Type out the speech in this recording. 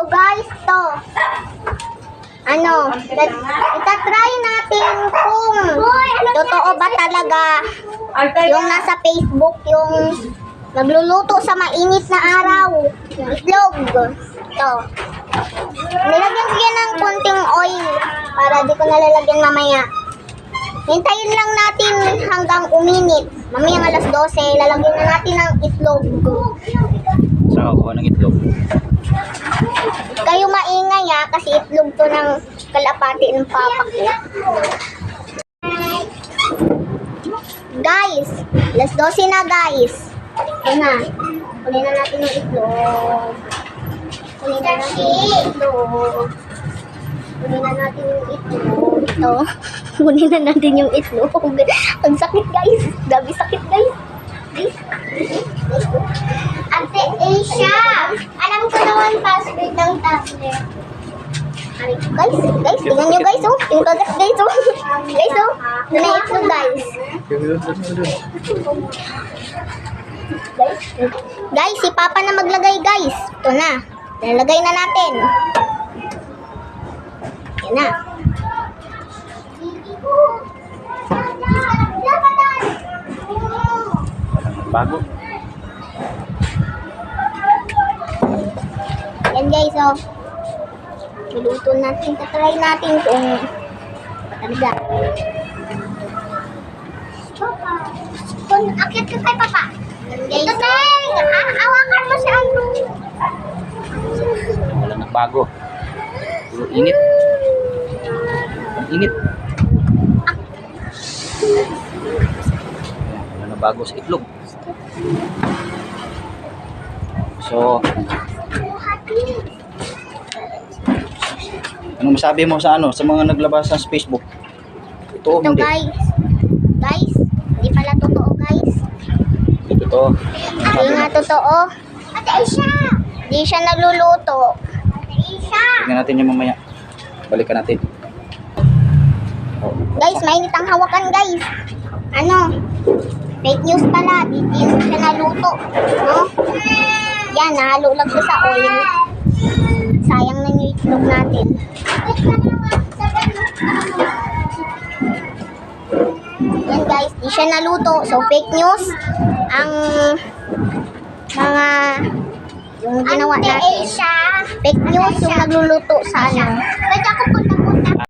So guys, to. Itatry natin kung totoo ba talaga yung nasa Facebook, yung nagluluto sa mainit na araw, yung itlog. Ito. Nilagyan ko yan ng konting oil para di ko nalalagyan mamaya. Hintayin lang natin hanggang uminit. Mamayang alas 12, lalagyan na natin ng itlog. Saan kuha ng itlog? Kayo maingay kasi itlog to ng kalapati ng papa ko. Guys, alas 12 na guys. Ito na. Kunin na natin yung itlog. Kunin na natin yung itlog. Kunin na natin yung itlog. Ito. Kunin na natin yung itlog. Ang sakit guys. Gabi sakit guys. Ate Asia, alam ko naman password ng tablet. Guys, tingnan nyo guys, oh. Yung kagat guys, oh. Guys, oh. Doon na itlog guys. Guys, si Papa na maglagay guys. Ito na. Nalagay na natin. Yan na. Bago. Yan guys, oh. Niluto natin. Tatry natin kung talaga. Kung akit ka kay Papa. Ito Teng! Awakan mo si ano. Wala nang bago. Puro init. Ang init. Wala nang bago sa itlog. So, ano masabi mo sa sa mga naglabas sa Facebook? Ito Ito hindi. Guys, hindi pala totoo guys. Ito to. Hindi nga totoo. Ate Aisha! Hindi siya nagluluto. Ate Aisha! Tingnan natin yung mamaya. Balikan natin. Oh. Guys, mainit ang hawakan guys. Fake news pala. Hindi siya naluto. No? Yan, nahalo lang siya sa oil. Sayang na yung itlog natin. Yan guys, di siya naluto. So fake news ang mga yung ginawa natin. Fake news yung nagluluto sa ano. Pwede ako